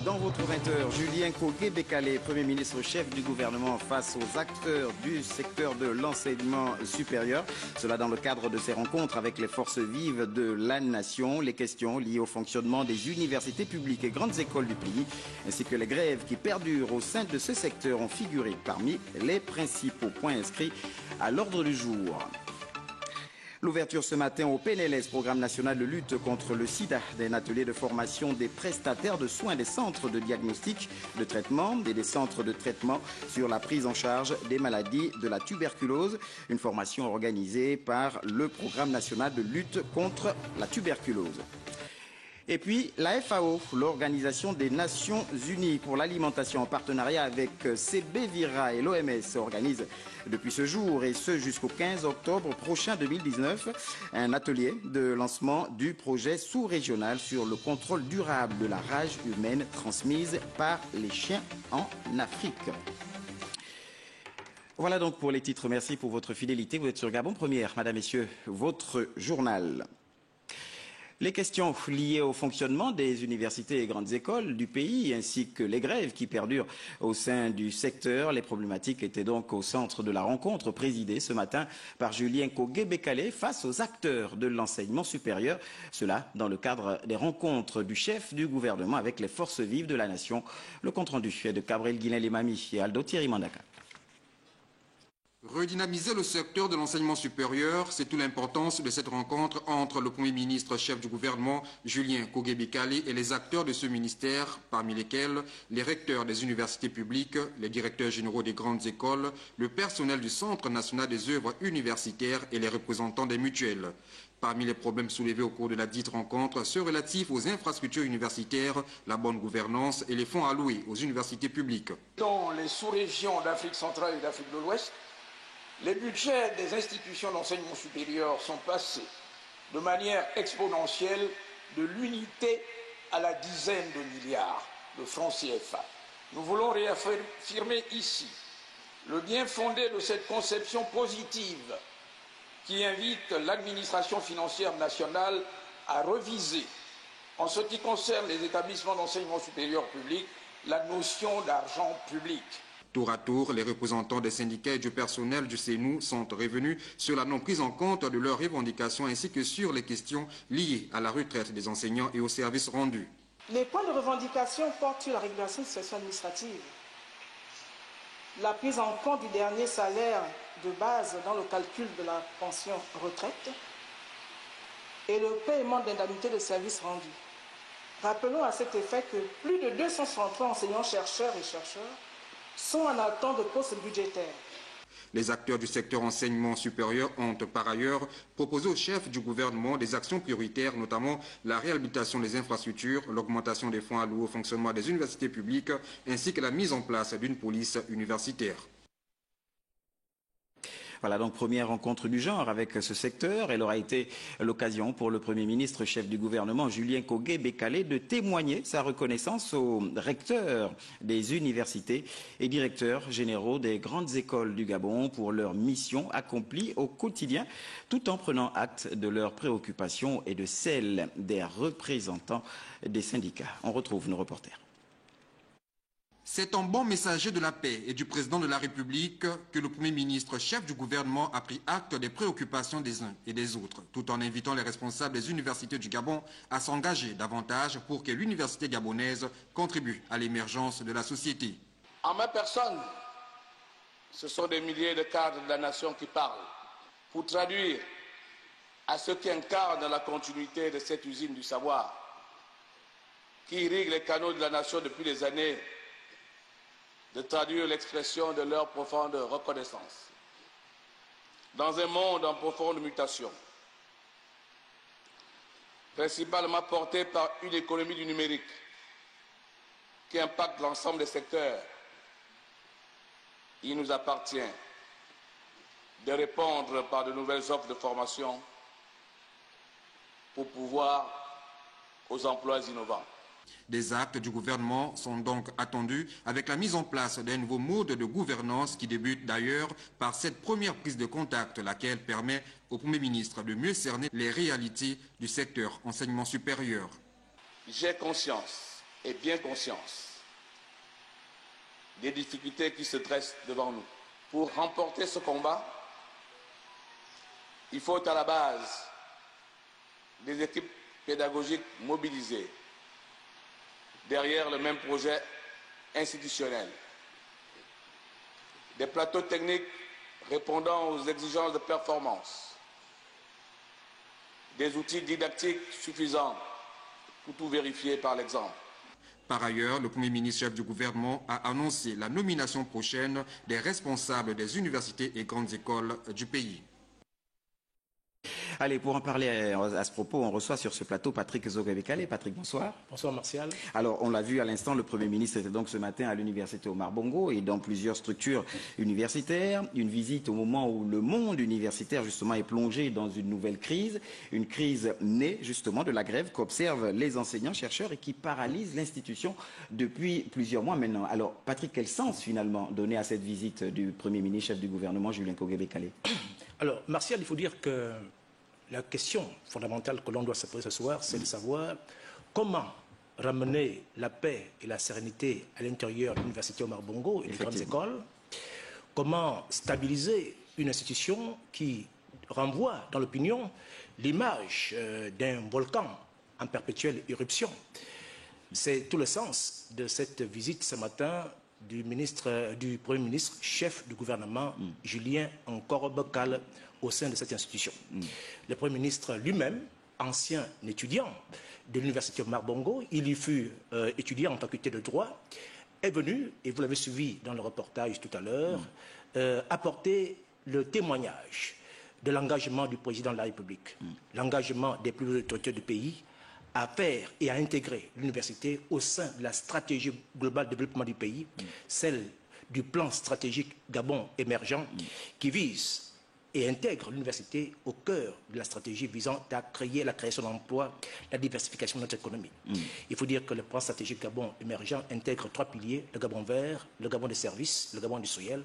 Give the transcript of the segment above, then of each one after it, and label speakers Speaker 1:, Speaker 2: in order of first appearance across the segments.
Speaker 1: dans votre 20h, Julien Kogué-Bekale, Premier ministre chef du gouvernement face aux acteurs du secteur de l'enseignement supérieur. Cela dans le cadre de ses rencontres avec les forces vives de la nation. Les questions liées au fonctionnement des universités publiques et grandes écoles du pays, ainsi que les grèves qui perdurent au sein de ce secteur ont figuré parmi les principaux points inscrits à l'ordre du jour. L'ouverture ce matin au PNLS, Programme national de lutte contre le sida, d'un atelier de formation des prestataires de soins des centres de diagnostic, de traitement et des centres de traitement sur la prise en charge des maladies de la tuberculose. Une formation organisée par le Programme national de lutte contre la tuberculose. Et puis la FAO, l'Organisation des Nations Unies pour l'alimentation en partenariat avec CBVIRA et l'OMS, organise depuis ce jour et ce jusqu'au 15 octobre prochain 2019 un atelier de lancement du projet sous-régional sur le contrôle durable de la rage humaine transmise par les chiens en Afrique. Voilà donc pour les titres. Merci pour votre fidélité. Vous êtes sur Gabon Première, Madame, Messieurs, votre journal. Les questions liées au fonctionnement des universités et grandes écoles du pays, ainsi que les grèves qui perdurent au sein du secteur. Les problématiques étaient donc au centre de la rencontre présidée ce matin par Julien Kogué-Bekale face aux acteurs de l'enseignement supérieur. Cela dans le cadre des rencontres du chef du gouvernement avec les forces vives de la nation. Le compte-rendu est de Gabriel Guinel-Emami et Aldo Thierry Mandaka.
Speaker 2: Redynamiser le secteur de l'enseignement supérieur, c'est toute l'importance de cette rencontre entre le Premier ministre chef du gouvernement, Julien Kogué-Bekale, et les acteurs de ce ministère, parmi lesquels les recteurs des universités publiques, les directeurs généraux des grandes écoles, le personnel du Centre national des œuvres universitaires et les représentants des mutuelles. Parmi les problèmes soulevés au cours de la dite rencontre, ceux relatifs aux infrastructures universitaires, la bonne gouvernance et les fonds alloués aux universités publiques.
Speaker 3: Dans les sous-régions d'Afrique centrale et d'Afrique de l'Ouest, les budgets des institutions d'enseignement supérieur sont passés de manière exponentielle de l'unité à la dizaine de milliards de francs CFA. Nous voulons réaffirmer ici le bien fondé de cette conception positive qui invite l'administration financière nationale à reviser, en ce qui concerne les établissements d'enseignement supérieur public, la notion d'argent public.
Speaker 2: Tour à tour, les représentants des syndicats et du personnel du CNU sont revenus sur la non-prise en compte de leurs revendications ainsi que sur les questions liées à la retraite des enseignants et aux services rendus.
Speaker 4: Les points de revendication portent sur la régulation de situation administrative, la prise en compte du dernier salaire de base dans le calcul de la pension retraite et le paiement d'indemnités de services rendus. Rappelons à cet effet que plus de 263 enseignants-chercheurs et chercheurs sont en attente de postes budgétaires.
Speaker 2: Les acteurs du secteur enseignement supérieur ont par ailleurs proposé au chef du gouvernement des actions prioritaires, notamment la réhabilitation des infrastructures, l'augmentation des fonds alloués au fonctionnement des universités publiques, ainsi que la mise en place d'une police universitaire.
Speaker 1: Voilà donc première rencontre du genre avec ce secteur. Elle aura été l'occasion pour le Premier ministre chef du gouvernement Julien Kogué-Bekale de témoigner sa reconnaissance aux recteurs des universités et directeurs généraux des grandes écoles du Gabon pour leur mission accomplie au quotidien, tout en prenant acte de leurs préoccupations et de celles des représentants des syndicats. On retrouve nos reporters.
Speaker 2: C'est en bon messager de la paix et du président de la République que le Premier ministre chef du gouvernement a pris acte des préoccupations des uns et des autres, tout en invitant les responsables des universités du Gabon à s'engager davantage pour que l'université gabonaise contribue à l'émergence de la société.
Speaker 3: En ma personne, ce sont des milliers de cadres de la nation qui parlent pour traduire à ceux qui incarnent la continuité de cette usine du savoir, qui irrigue les canaux de la nation depuis des années, de traduire l'expression de leur profonde reconnaissance. Dans un monde en profonde mutation, principalement porté par une économie du numérique qui impacte l'ensemble des secteurs, il nous appartient de répondre par de nouvelles offres de formation pour pouvoir aux emplois innovants.
Speaker 2: Des actes du gouvernement sont donc attendus avec la mise en place d'un nouveau mode de gouvernance qui débute d'ailleurs par cette première prise de contact, laquelle permet au Premier ministre de mieux cerner les réalités du secteur enseignement supérieur.
Speaker 3: J'ai conscience
Speaker 5: ait bien conscience des difficultés qui se dressent devant nous. Pour remporter ce combat, il faut à la base des équipes pédagogiques mobilisées derrière le même projet institutionnel, des plateaux techniques répondant aux exigences de performance, des outils didactiques suffisants pour tout vérifier par l'exemple.
Speaker 2: Par ailleurs, le Premier ministre chef du gouvernement a annoncé la nomination prochaine des responsables des universités et grandes écoles du pays.
Speaker 1: Allez, pour en parler à ce propos, on reçoit sur ce plateau Patrick Zogabekale. Patrick, bonsoir.
Speaker 6: Bonsoir Martial.
Speaker 1: Alors, on l'a vu à l'instant, le Premier ministre était donc ce matin à l'université Omar Bongo et dans plusieurs structures universitaires. Une visite au moment où le monde universitaire, justement, est plongé dans une nouvelle crise. Une crise née, justement, de la grève qu'observent les enseignants-chercheurs et qui paralyse l'institution depuis plusieurs mois maintenant. Alors, Patrick, quel sens, finalement, donner à cette visite du Premier ministre, chef du gouvernement, Julien Kogebe-Kalé?
Speaker 6: Alors, Martial, il faut dire que la question fondamentale que l'on doit se poser ce soir, c'est de savoir comment ramener la paix et la sérénité à l'intérieur de l'université Omar Bongo et des grandes écoles, comment stabiliser une institution qui renvoie dans l'opinion l'image d'un volcan en perpétuelle éruption. C'est tout le sens de cette visite ce matin du Premier ministre, chef du gouvernement, Julien Nkorobe-Kalé, au sein de cette institution. Le Premier ministre lui-même, ancien étudiant de l'université Omar Bongo, il y fut étudiant en faculté de droit, est venu, et vous l'avez suivi dans le reportage tout à l'heure, apporter le témoignage de l'engagement du président de la République, l'engagement des plus hautes autorités du pays à faire et à intégrer l'université au sein de la stratégie globale de développement du pays, celle du plan stratégique Gabon émergent qui vise et intègre l'université au cœur de la stratégie visant à créer la création d'emplois, la diversification de notre économie. Il faut dire que le plan stratégique Gabon émergent intègre 3 piliers, le Gabon vert, le Gabon des services, le Gabon industriel,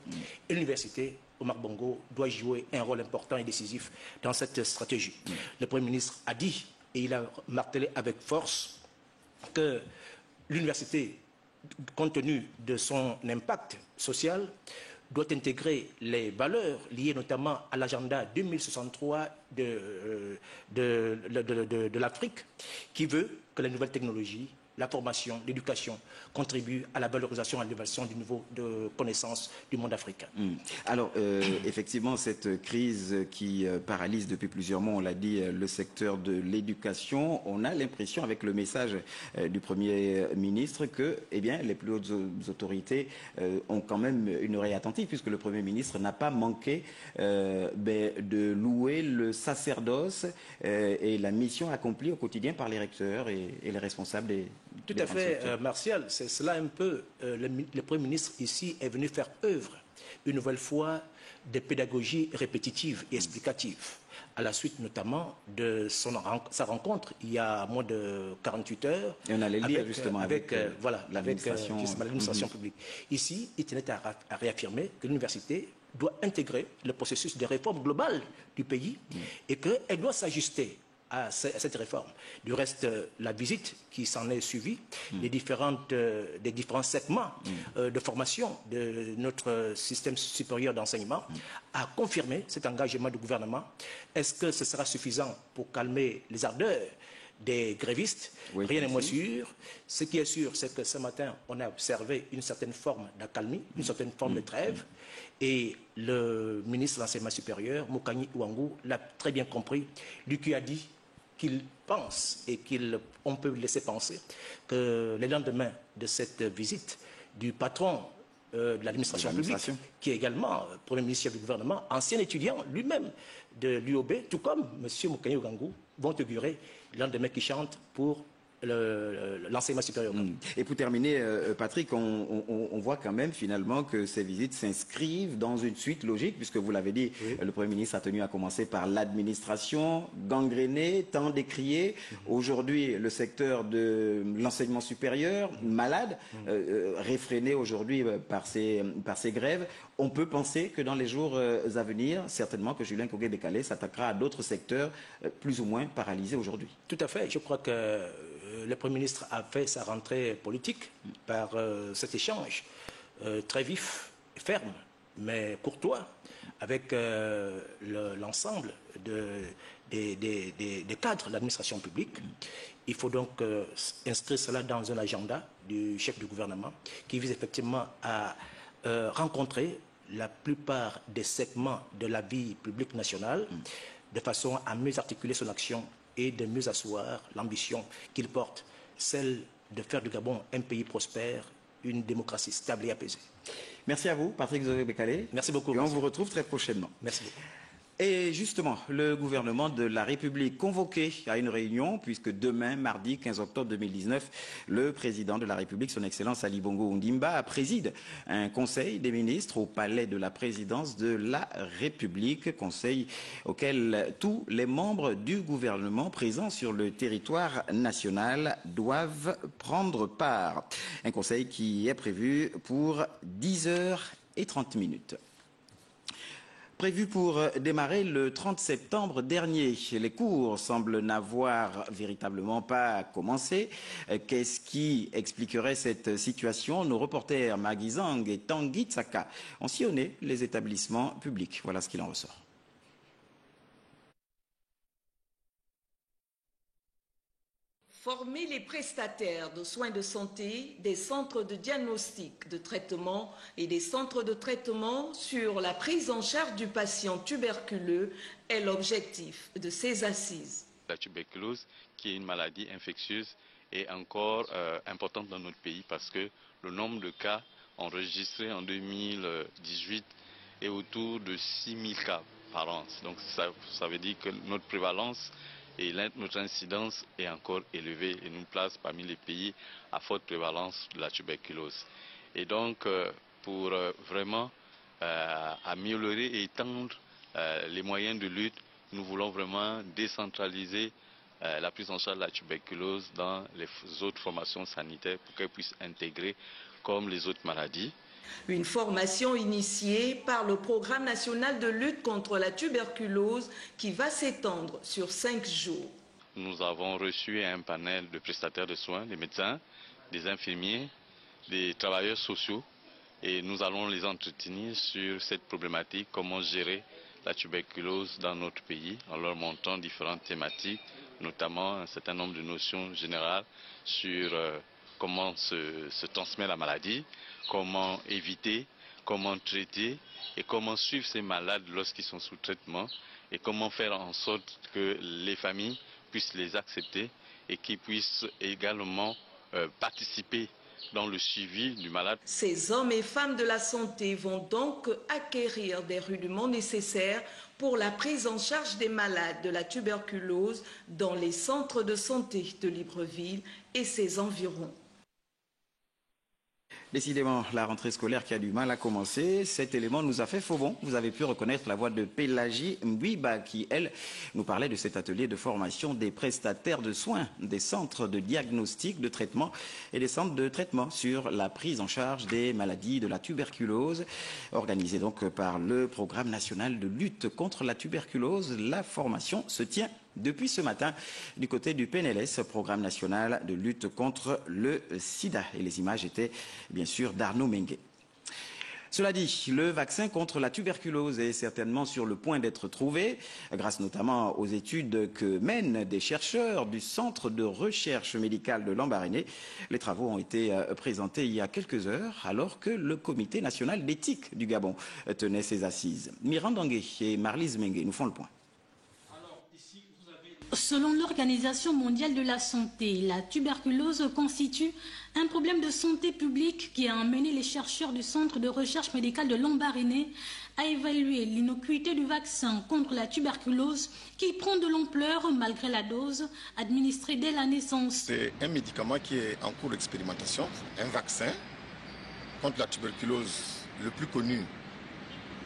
Speaker 6: et l'université Omar Bongo doit jouer un rôle important et décisif dans cette stratégie. Le Premier ministre a dit, et il a martelé avec force, que l'université, compte tenu de son impact social, doit intégrer les valeurs liées notamment à l'agenda 2063 de l'Afrique, qui veut que les nouvelles technologies, la formation, l'éducation contribuent à la valorisation et à l'élévation du niveau de connaissance du monde africain.
Speaker 1: Alors, effectivement, cette crise qui paralyse depuis plusieurs mois, on l'a dit, le secteur de l'éducation, on a l'impression, avec le message du Premier ministre, que les plus hautes autorités ont quand même une oreille attentive, puisque le Premier ministre n'a pas manqué de louer le sacerdoce et la mission accomplie au quotidien par les recteurs et les responsables des...
Speaker 6: Tout à fait, Martial. C'est cela un peu. Le Premier ministre ici est venu faire œuvre, une nouvelle fois, de pédagogie répétitive et explicative, à la suite notamment de sa rencontre il y a moins de 48 heures.
Speaker 1: Et on allait le dire justement avec
Speaker 6: l'administration publique. Ici, il tenait à réaffirmer que l'université doit intégrer le processus de réforme globale du pays et qu'elle doit s'ajuster à cette réforme. Du reste, la visite qui s'en est suivie, des différents segments de formation de notre système supérieur d'enseignement, a confirmé cet engagement du gouvernement. Est-ce que ce sera suffisant pour calmer les ardeurs des grévistes? Rien n'est moins sûr. Ce qui est sûr, c'est que ce matin, on a observé une certaine forme d'accalmie, une certaine forme de trêve. Et le ministre de l'Enseignement supérieur, Moukani Ouangou, l'a très bien compris. Lui qui a dit qu'il pense et qu'on peut laisser penser que le lendemain de cette visite du patron de l'administration publique, qui est également Premier ministre du gouvernement, ancien étudiant lui-même de l'UOB, tout comme M. Moukani Ouangou, vont augurer le lendemain qui chante pour l'enseignement supérieur.
Speaker 1: Et pour terminer, Patrick, on voit quand même finalement que ces visites s'inscrivent dans une suite logique, puisque vous l'avez dit, le Premier ministre a tenu à commencer par l'administration, gangrénée, tant décriée. Aujourd'hui, le secteur de l'enseignement supérieur, malade, réfréné aujourd'hui par ces grèves. On peut penser que dans les jours à venir, certainement que Julien Kogebe-Kalé s'attaquera à d'autres secteurs plus ou moins paralysés aujourd'hui.
Speaker 6: Tout à fait. Je crois que le Premier ministre a fait sa rentrée politique par cet échange très vif, ferme, mais courtois, avec l'ensemble des cadres de l'administration publique. Il faut donc inscrire cela dans un agenda du chef du gouvernement qui vise effectivement à rencontrer la plupart des segments de la vie publique nationale de façon à mieux articuler son action et de mieux asseoir l'ambition qu'il porte, celle de faire du Gabon un pays prospère, une démocratie stable et apaisée.
Speaker 1: Merci à vous, Patrick Zogé-Bekale.
Speaker 6: Merci beaucoup.
Speaker 1: Et on vous retrouve très prochainement.
Speaker 6: Merci beaucoup.
Speaker 1: Et justement, le gouvernement de la République convoqué à une réunion, puisque demain, mardi 15 octobre 2019, le président de la République, son Excellence Ali Bongo Ondimba, préside un conseil des ministres au palais de la présidence de la République, conseil auquel tous les membres du gouvernement présents sur le territoire national doivent prendre part. Un conseil qui est prévu pour 10h30. Prévu pour démarrer le 30 septembre dernier. Les cours semblent n'avoir véritablement pas commencé. Qu'est-ce qui expliquerait cette situation? Nos reporters Magui Zhang et Tanguy Tsaka ont sillonné les établissements publics. Voilà ce qu'il en ressort.
Speaker 7: Former les prestataires de soins de santé, des centres de diagnostic, de traitement et des centres de traitement sur la prise en charge du patient tuberculeux est l'objectif de ces assises.
Speaker 8: La tuberculose, qui est une maladie infectieuse, est encore importante dans notre pays parce que le nombre de cas enregistrés en 2018 est autour de 6 000 cas par an. Donc ça veut dire que notre prévalence et notre incidence est encore élevée et nous place parmi les pays à forte prévalence de la tuberculose. Et donc, pour vraiment améliorer et étendre les moyens de lutte, nous voulons vraiment décentraliser la prise en charge de la tuberculose dans les autres formations sanitaires pour qu'elles puissent intégrer comme les autres maladies.
Speaker 7: Une formation initiée par le Programme national de lutte contre la tuberculose qui va s'étendre sur 5 jours.
Speaker 8: Nous avons reçu un panel de prestataires de soins, des médecins, des infirmiers, des travailleurs sociaux et nous allons les entretenir sur cette problématique, comment gérer la tuberculose dans notre pays en leur montrant différentes thématiques, notamment un certain nombre de notions générales sur comment se transmet la maladie, comment éviter, comment traiter et comment suivre ces malades lorsqu'ils sont sous traitement et comment faire en sorte que les familles puissent les accepter et qu'ils puissent également participer dans le suivi du malade.
Speaker 7: Ces hommes et femmes de la santé vont donc acquérir des rudiments nécessaires pour la prise en charge des malades de la tuberculose dans les centres de santé de Libreville et ses environs.
Speaker 1: Décidément, la rentrée scolaire qui a du mal à commencer, cet élément nous a fait faux bond. Vous avez pu reconnaître la voix de Pélagie Mbuiba qui, elle, nous parlait de cet atelier de formation des prestataires de soins, des centres de diagnostic, de traitement et des centres de traitement sur la prise en charge des maladies de la tuberculose, organisé donc par le Programme national de lutte contre la tuberculose. La formation se tient depuis ce matin du côté du PNLS, Programme national de lutte contre le sida. Et les images étaient bien sûr d'Arnaud Mengue. Cela dit, le vaccin contre la tuberculose est certainement sur le point d'être trouvé, grâce notamment aux études que mènent des chercheurs du Centre de recherche médicale de Lambaréné. Les travaux ont été présentés il y a quelques heures, alors que le Comité national d'éthique du Gabon tenait ses assises. Miran Dangué et Marlise Mengue nous font le point.
Speaker 9: Selon l'Organisation mondiale de la santé, la tuberculose constitue un problème de santé publique qui a amené les chercheurs du Centre de recherche médicale de Lambaréné à évaluer l'innocuité du vaccin contre la tuberculose qui prend de l'ampleur malgré la dose administrée dès la naissance.
Speaker 10: C'est un médicament qui est en cours d'expérimentation, un vaccin contre la tuberculose. Le plus connu,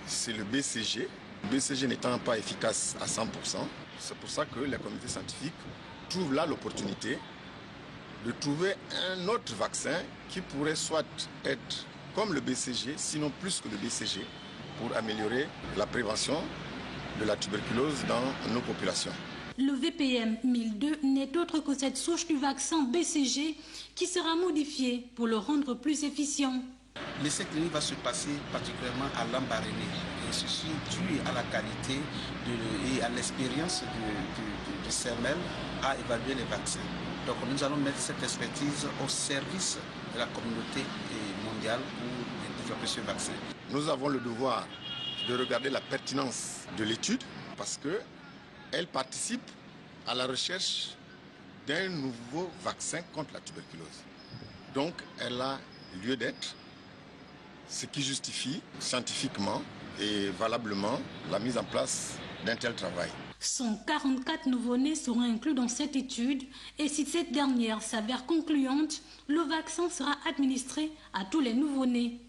Speaker 10: c'est le BCG. Le BCG n'étant pas efficace à 100%. C'est pour ça que les comités scientifiques trouvent là l'opportunité de trouver un autre vaccin qui pourrait soit être comme le BCG, sinon plus que le BCG, pour améliorer la prévention de la tuberculose dans nos populations.
Speaker 9: Le VPM 1002 n'est autre que cette souche du vaccin BCG qui sera modifiée pour le rendre plus efficient.
Speaker 11: L'essai clinique va se passer particulièrement à Lambaréné. Et ceci dû à la qualité et à l'expérience du CERMEL à évaluer les vaccins. Donc nous allons mettre cette expertise au service de la communauté mondiale pour développer ce vaccin.
Speaker 10: Nous avons le devoir de regarder la pertinence de l'étude parce qu'elle participe à la recherche d'un nouveau vaccin contre la tuberculose. Donc elle a lieu d'être, ce qui justifie scientifiquement et valablement la mise en place d'un tel travail.
Speaker 9: 144 nouveau-nés seront inclus dans cette étude et si cette dernière s'avère concluante, le vaccin sera administré à tous les nouveau-nés.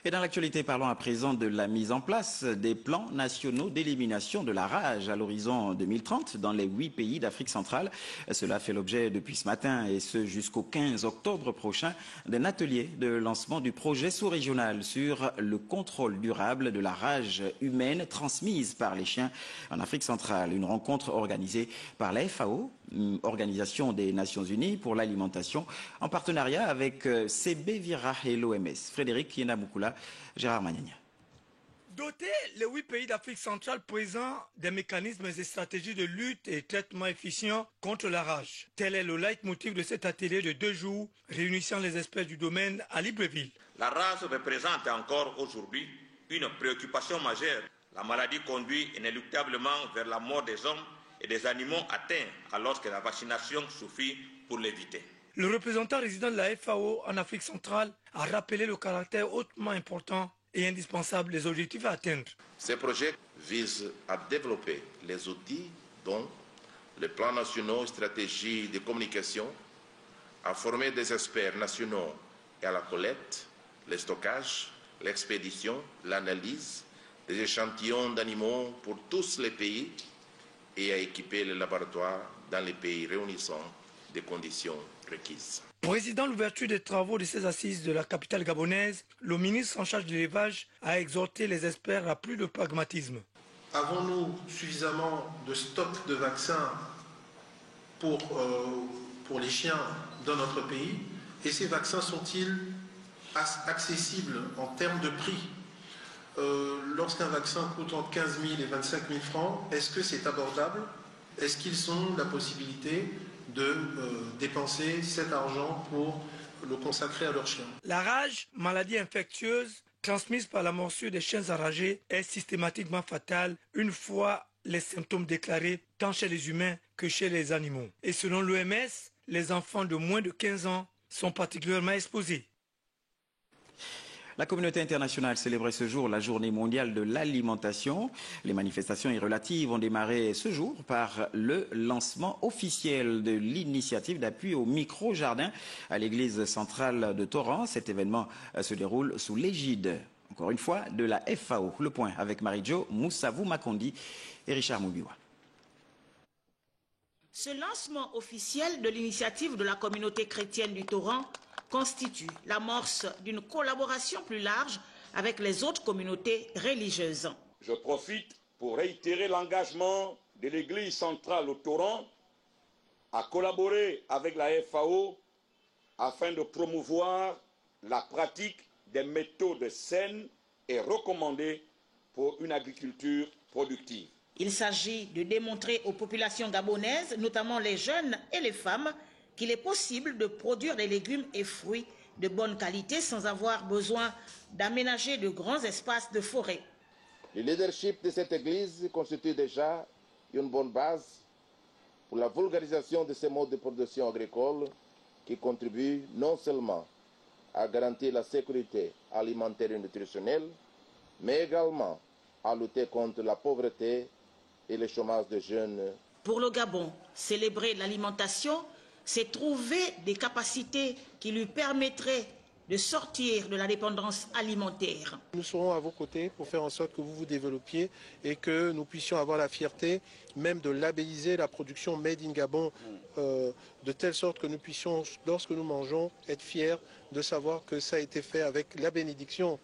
Speaker 1: Et dans l'actualité, parlons à présent de la mise en place des plans nationaux d'élimination de la rage à l'horizon 2030 dans les 8 pays d'Afrique centrale. Cela fait l'objet depuis ce matin et ce jusqu'au 15 octobre prochain d'un atelier de lancement du projet sous-régional sur le contrôle durable de la rage humaine transmise par les chiens en Afrique centrale. Une rencontre organisée par la FAO, Organisation des Nations Unies pour l'alimentation, en partenariat avec CB-Vira et l'OMS. Frédéric Kienamukula, Gérard Magnagna.
Speaker 12: Doter les 8 pays d'Afrique centrale présents des mécanismes et stratégies de lutte et traitement efficients contre la rage. Tel est le leitmotiv de cet atelier de 2 jours réunissant les experts du domaine à Libreville.
Speaker 13: La rage représente encore aujourd'hui une préoccupation majeure. La maladie conduit inéluctablement vers la mort des hommes et des animaux atteints alors que la vaccination suffit pour l'éviter.
Speaker 12: Le représentant résident de la FAO en Afrique centrale a rappelé le caractère hautement important et indispensable des objectifs à atteindre.
Speaker 14: Ces projets visent à développer les outils dont les plans nationaux, stratégies de communication, à former des experts nationaux et à la collecte, le stockage, l'expédition, l'analyse des échantillons d'animaux pour tous les pays et à équiper les laboratoires dans les pays réunissant des conditions requises.
Speaker 12: Président l'ouverture des travaux de ces assises de la capitale gabonaise, le ministre en charge de l'élevage a exhorté les experts à plus de pragmatisme.
Speaker 15: Avons-nous suffisamment de stocks de vaccins pour les chiens dans notre pays? Et ces vaccins sont-ils accessibles en termes de prix? Lorsqu'un vaccin coûte entre 15 000 et 25 000 francs, est-ce que c'est abordable? Est-ce qu'ils ont la possibilité de dépenser cet argent pour le consacrer à leurs chiens?
Speaker 12: La rage, maladie infectieuse transmise par la morsure des chiens enragés, est systématiquement fatale une fois les symptômes déclarés tant chez les humains que chez les animaux. Et selon l'OMS, les enfants de moins de 15 ans sont particulièrement exposés.
Speaker 1: La communauté internationale célébrait ce jour la journée mondiale de l'alimentation. Les manifestations relatives ont démarré ce jour par le lancement officiel de l'initiative d'appui au micro-jardin à l'église centrale de Toran. Cet événement se déroule sous l'égide, encore une fois, de la FAO. Le point avec Marie-Jo Moussavou Makondi et Richard Moubiwa.
Speaker 16: Ce lancement officiel de l'initiative de la communauté chrétienne du Toran constitue l'amorce d'une collaboration plus large avec les autres communautés religieuses.
Speaker 17: Je profite pour réitérer l'engagement de l'Église centrale au Toran à collaborer avec la FAO afin de promouvoir la pratique des méthodes saines et recommandées pour une agriculture productive.
Speaker 16: Il s'agit de démontrer aux populations gabonaises, notamment les jeunes et les femmes, qu'il est possible de produire des légumes et fruits de bonne qualité sans avoir besoin d'aménager de grands espaces de forêt.
Speaker 14: Le leadership de cette Église constitue déjà une bonne base pour la vulgarisation de ces modes de production agricole qui contribuent non seulement à garantir la sécurité alimentaire et nutritionnelle, mais également à lutter contre la pauvreté et le chômage des jeunes.
Speaker 16: Pour le Gabon, célébrer l'alimentation, c'est trouver des capacités qui lui permettraient de sortir de la dépendance alimentaire.
Speaker 15: Nous serons à vos côtés pour faire en sorte que vous vous développiez et que nous puissions avoir la fierté même de labelliser la production Made in Gabon de telle sorte que nous puissions, lorsque nous mangeons, être fiers de savoir que ça a été fait avec la bénédiction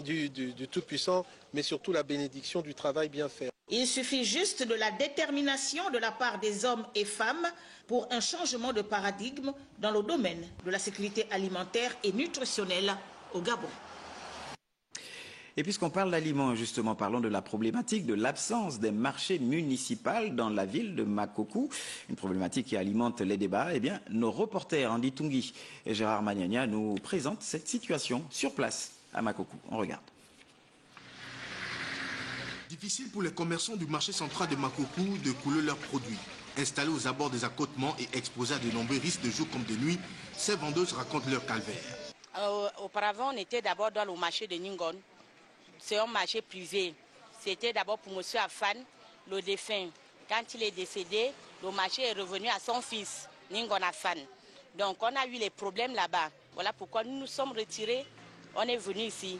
Speaker 15: du Tout-Puissant, mais surtout la bénédiction du travail bien fait.
Speaker 16: Il suffit juste de la détermination de la part des hommes et femmes pour un changement de paradigme dans le domaine de la sécurité alimentaire et nutritionnelle au Gabon.
Speaker 1: Et puisqu'on parle d'aliments, justement, parlons de la problématique de l'absence des marchés municipaux dans la ville de Makoko, une problématique qui alimente les débats. Eh bien, nos reporters Andy Tungi et Gérard Magnagna nous présentent cette situation sur place à Makoko. On regarde.
Speaker 18: Difficile pour les commerçants du marché central de Makoko de couler leurs produits. Installés aux abords des accotements et exposés à de nombreux risques de jour comme de nuit, ces vendeuses racontent leur calvaire.
Speaker 19: Auparavant, on était d'abord dans le marché de Ningon. C'est un marché privé. C'était d'abord pour M. Afan, le défunt. Quand il est décédé, le marché est revenu à son fils, Ningon Afan. Donc on a eu les problèmes là-bas. Voilà pourquoi nous nous sommes retirés. On est venu ici.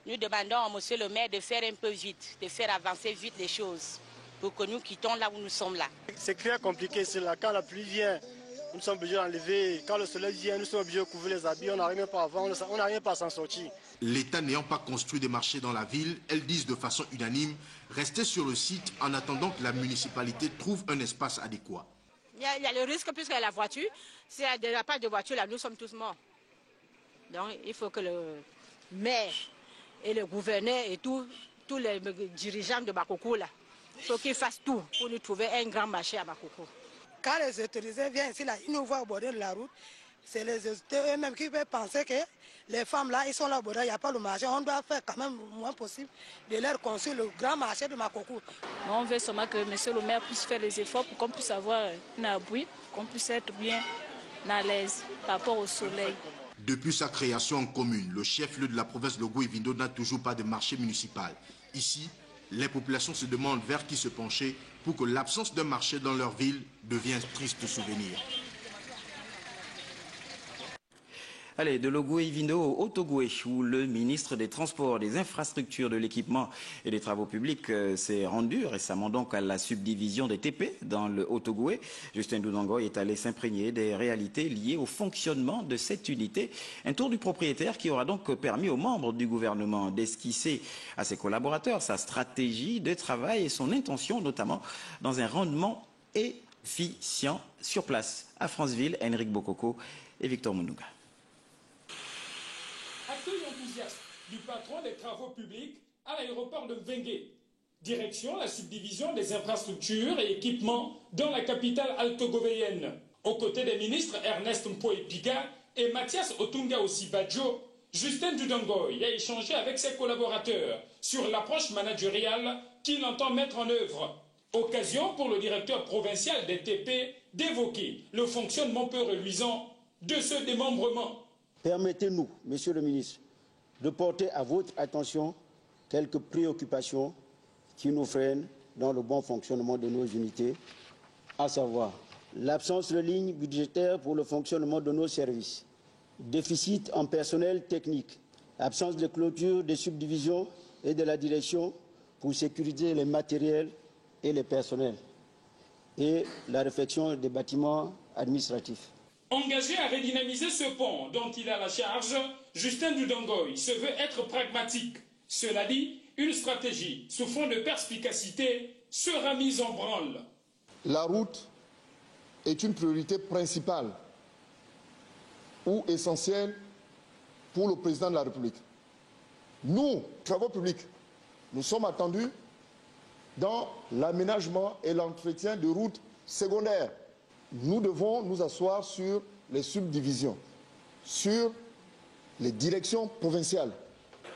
Speaker 19: Nous demandons à M. le maire de faire un peu vite, de faire avancer vite les choses pour que nous quittons là où nous sommes là.
Speaker 20: C'est très compliqué, c'est là. Quand la pluie vient, nous sommes obligés d'enlever. Quand le soleil vient, nous sommes obligés de couvrir les habits. On n'arrive pas avant, on n'arrive pas à s'en sortir.
Speaker 18: L'État n'ayant pas construit des marchés dans la ville, elles disent de façon unanime rester sur le site en attendant que la municipalité trouve un espace adéquat.
Speaker 21: Il y a le risque puisque la voiture, s'il n'y a pas de voiture là, nous sommes tous morts. Donc il faut que le maire et le gouverneur et tous les dirigeants de Makoko là, il faut qu'ils fassent tout pour nous trouver un grand marché à Makoko.
Speaker 22: Quand les autorisés viennent ici, là, ils nous voient au bord de la route. C'est les autorités eux-mêmes qui peuvent penser que les femmes là, ils sont là au bord, il n'y a pas le marché. On doit faire quand même le moins possible de leur construire le grand marché de Makoko.
Speaker 23: On veut seulement que monsieur le maire puisse faire les efforts pour qu'on puisse avoir un abri, qu'on puisse être bien à l'aise par rapport au soleil.
Speaker 18: Depuis sa création en commune, le chef-lieu de la province de Goué-Vindo n'a toujours pas de marché municipal. Ici, les populations se demandent vers qui se pencher pour que l'absence d'un marché dans leur ville devienne un triste souvenir.
Speaker 1: Allez, de l'Ogoué-Vindo au Haut-Ogoué, où le ministre des Transports, des Infrastructures, de l'Équipement et des Travaux Publics s'est rendu récemment donc à la subdivision des TP dans le Haut-Ogoué. Justin Doudangoy est allé s'imprégner des réalités liées au fonctionnement de cette unité. Un tour du propriétaire qui aura donc permis aux membres du gouvernement d'esquisser à ses collaborateurs sa stratégie de travail et son intention, notamment dans un rendement efficient sur place. À Franceville, Henrik Bokoko et Victor Mounouga.
Speaker 24: Accueil enthousiaste du patron des travaux publics à l'aéroport de Mvengue. Direction la subdivision des infrastructures et équipements dans la capitale altogovéenne. Aux côtés des ministres Ernest Mpoe-Piga et Mathias Otunga Osibadjo, Justin Doudangoy a échangé avec ses collaborateurs sur l'approche managériale qu'il entend mettre en œuvre. Occasion pour le directeur provincial des TP d'évoquer le fonctionnement peu reluisant de ce démembrement.
Speaker 25: Permettez-nous, Monsieur le ministre, de porter à votre attention quelques préoccupations qui nous freinent dans le bon fonctionnement de nos unités, à savoir l'absence de lignes budgétaires pour le fonctionnement de nos services, déficit en personnel technique, absence de clôture des subdivisions et de la direction pour sécuriser les matériels et les personnels, et la réfection des bâtiments administratifs.
Speaker 24: Engagé à redynamiser ce pont dont il a la charge, Justin Doudangoy se veut être pragmatique. Cela dit, une stratégie sous fond de perspicacité sera mise en branle.
Speaker 26: La route est une priorité principale ou essentielle pour le président de la République. Nous, travaux publics, nous sommes attendus dans l'aménagement et l'entretien de routes secondaires. Nous devons nous asseoir sur les subdivisions, sur les directions provinciales.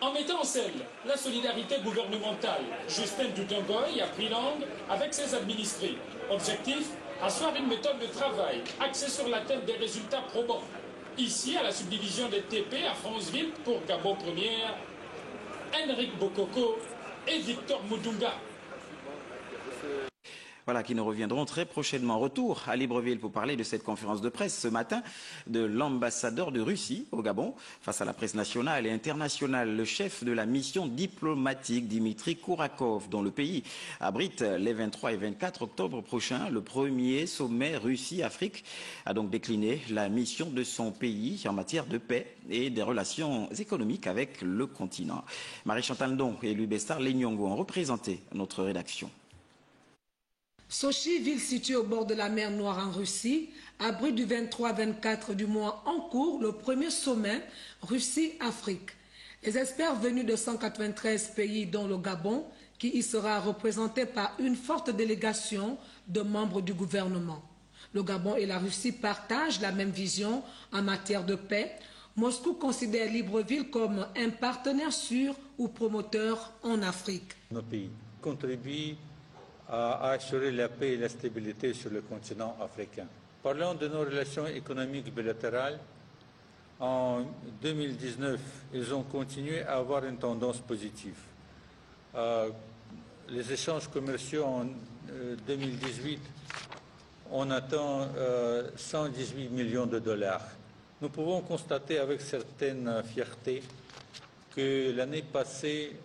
Speaker 24: En mettant en scène la solidarité gouvernementale, Justin Doudangoy a pris langue avec ses administrés. Objectif, asseoir une méthode de travail axée sur l'atteinte des résultats probants. Ici, à la subdivision des TP à Franceville, pour Gabon Première, Henrik Bokoko et Victor Moudunga.
Speaker 1: Voilà, qui nous reviendront très prochainement. Retour à Libreville pour parler de cette conférence de presse ce matin de l'ambassadeur de Russie au Gabon. Face à la presse nationale et internationale, le chef de la mission diplomatique, Dimitri Kourakov, dont le pays abrite les 23 et 24 octobre prochains, le premier sommet Russie-Afrique, a donc décliné la mission de son pays en matière de paix et des relations économiques avec le continent. Marie-Chantal Ndong et Louis Bestar Lenyongo ont représenté notre rédaction.
Speaker 2: Sochi, ville située au bord de la mer Noire en Russie, abrite du 23-24 du mois en cours le premier sommet Russie-Afrique. Les experts venus de 193 pays dont le Gabon, qui y sera représenté par une forte délégation de membres du gouvernement. Le Gabon et la Russie partagent la même vision en matière de paix. Moscou considère Libreville comme un partenaire sûr ou promoteur en Afrique.
Speaker 3: Nos pays contribuent à assurer la paix et la stabilité sur le continent africain. Parlant de nos relations économiques bilatérales, en 2019, ils ont continué à avoir une tendance positive. Les échanges commerciaux en 2018, on atteint 118 millions de dollars. Nous pouvons constater avec certaine fierté que l'année passée,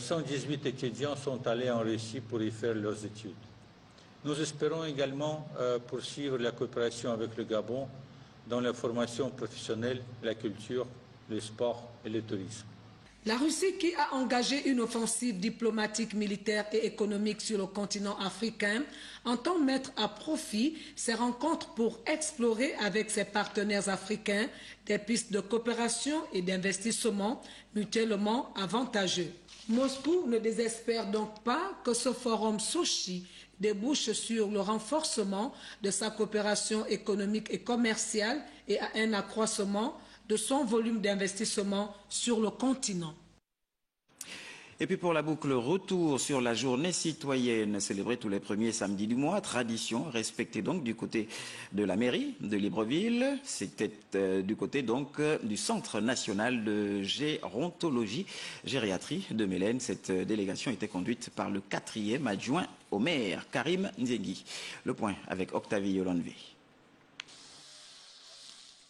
Speaker 3: 118 étudiants sont allés en Russie pour y faire leurs études. Nous espérons également poursuivre la coopération avec le Gabon dans la formation professionnelle, la culture, le sport et le tourisme.
Speaker 2: La Russie, qui a engagé une offensive diplomatique, militaire et économique sur le continent africain, entend mettre à profit ces rencontres pour explorer avec ses partenaires africains des pistes de coopération et d'investissement mutuellement avantageux. Moscou ne désespère donc pas que ce forum Sochi débouche sur le renforcement de sa coopération économique et commerciale et à un accroissement de son volume d'investissement sur le continent.
Speaker 1: Et puis pour la boucle, retour sur la journée citoyenne célébrée tous les premiers samedis du mois. Tradition respectée donc du côté de la mairie de Libreville. C'était du côté donc du Centre national de gérontologie, gériatrie de Mélène. Cette délégation était conduite par le 4e adjoint au maire, Karim Nzegui. Le point avec Octavie Yolanvé.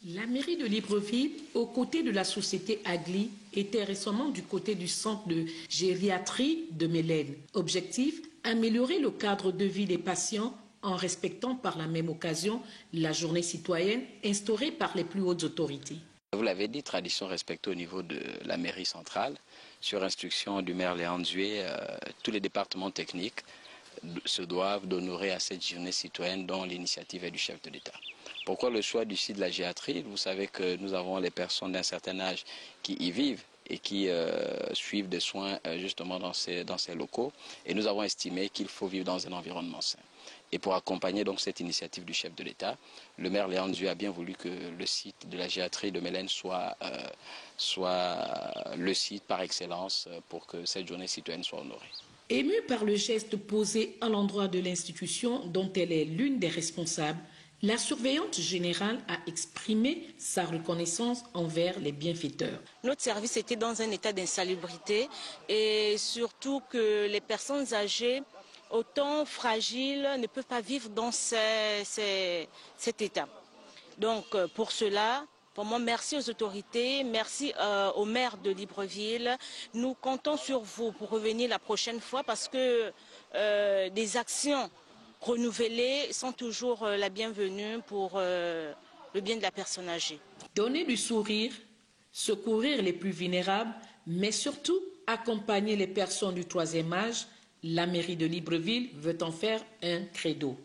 Speaker 4: La mairie de Libreville, aux côtés de la société Agli, était récemment du côté du centre de gériatrie de Mélène. Objectif, améliorer le cadre de vie des patients en respectant par la même occasion la journée citoyenne instaurée par les plus hautes autorités.
Speaker 5: Vous l'avez dit, tradition respectée au niveau de la mairie centrale. Sur instruction du maire Léon Dué, tous les départements techniques se doivent d'honorer à cette journée citoyenne dont l'initiative est du chef de l'État. Pourquoi le choix du site de la gériatrie? Vous savez que nous avons les personnes d'un certain âge qui y vivent et qui suivent des soins justement dans ces locaux. Et nous avons estimé qu'il faut vivre dans un environnement sain. Et pour accompagner donc cette initiative du chef de l'État, le maire Léon Dué a bien voulu que le site de la gériatrie de Mélène soit le site par excellence pour que cette journée citoyenne soit honorée.
Speaker 4: Émue par le geste posé à l'endroit de l'institution dont elle est l'une des responsables, la surveillante générale a exprimé sa reconnaissance envers les bienfaiteurs.
Speaker 6: Notre service était dans un état d'insalubrité et surtout que les personnes âgées, autant fragiles, ne peuvent pas vivre dans cet état. Donc pour cela, pour moi, merci aux autorités, merci au maire de Libreville. Nous comptons sur vous pour revenir la prochaine fois parce que des actions renouvelées sont toujours la bienvenue pour le bien de la personne âgée.
Speaker 4: Donner du sourire, secourir les plus vulnérables, mais surtout accompagner les personnes du 3e âge, la mairie de Libreville veut en faire un credo.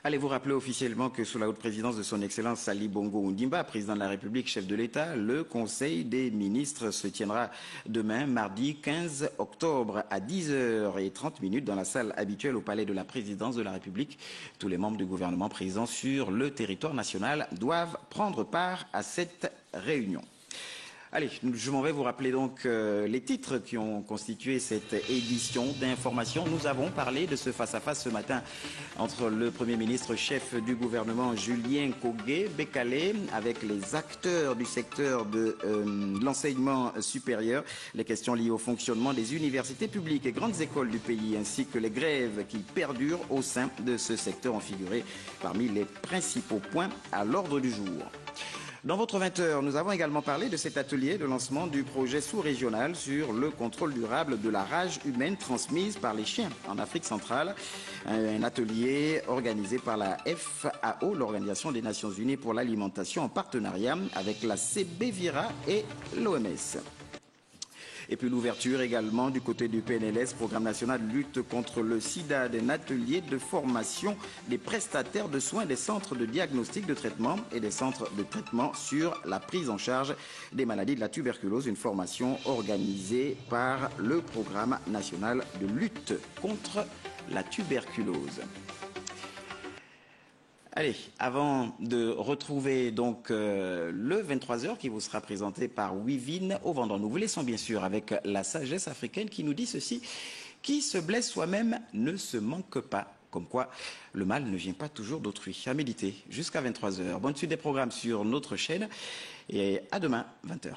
Speaker 1: Allez vous rappeler officiellement que sous la haute présidence de son Excellence Ali Bongo Ondimba, président de la République, chef de l'État, le Conseil des ministres se tiendra demain, mardi 15 octobre à 10h30 dans la salle habituelle au palais de la présidence de la République. Tous les membres du gouvernement présents sur le territoire national doivent prendre part à cette réunion. Allez, je m'en vais vous rappeler donc les titres qui ont constitué cette édition d'information. Nous avons parlé de ce face-à-face ce matin entre le Premier ministre chef du gouvernement Julien Kogué-Bekale avec les acteurs du secteur de l'enseignement supérieur. Les questions liées au fonctionnement des universités publiques et grandes écoles du pays ainsi que les grèves qui perdurent au sein de ce secteur ont figuré parmi les principaux points à l'ordre du jour. Dans votre 20h, nous avons également parlé de cet atelier de lancement du projet sous-régional sur le contrôle durable de la rage humaine transmise par les chiens en Afrique centrale. Un atelier organisé par la FAO, l'Organisation des Nations Unies pour l'alimentation, en partenariat avec la CBVIRA et l'OMS. Et puis l'ouverture également du côté du PNLS, Programme national de lutte contre le sida, d'un atelier de formation des prestataires de soins des centres de diagnostic, de traitement et des centres de traitement sur la prise en charge des maladies de la tuberculose, une formation organisée par le Programme national de lutte contre la tuberculose. Allez, avant de retrouver donc le 23h qui vous sera présenté par Wivine au Vendant, nous vous laissons bien sûr avec la sagesse africaine qui nous dit ceci: qui se blesse soi-même ne se manque pas. Comme quoi, le mal ne vient pas toujours d'autrui. À méditer jusqu'à 23h. Bonne suite des programmes sur notre chaîne et à demain, 20h.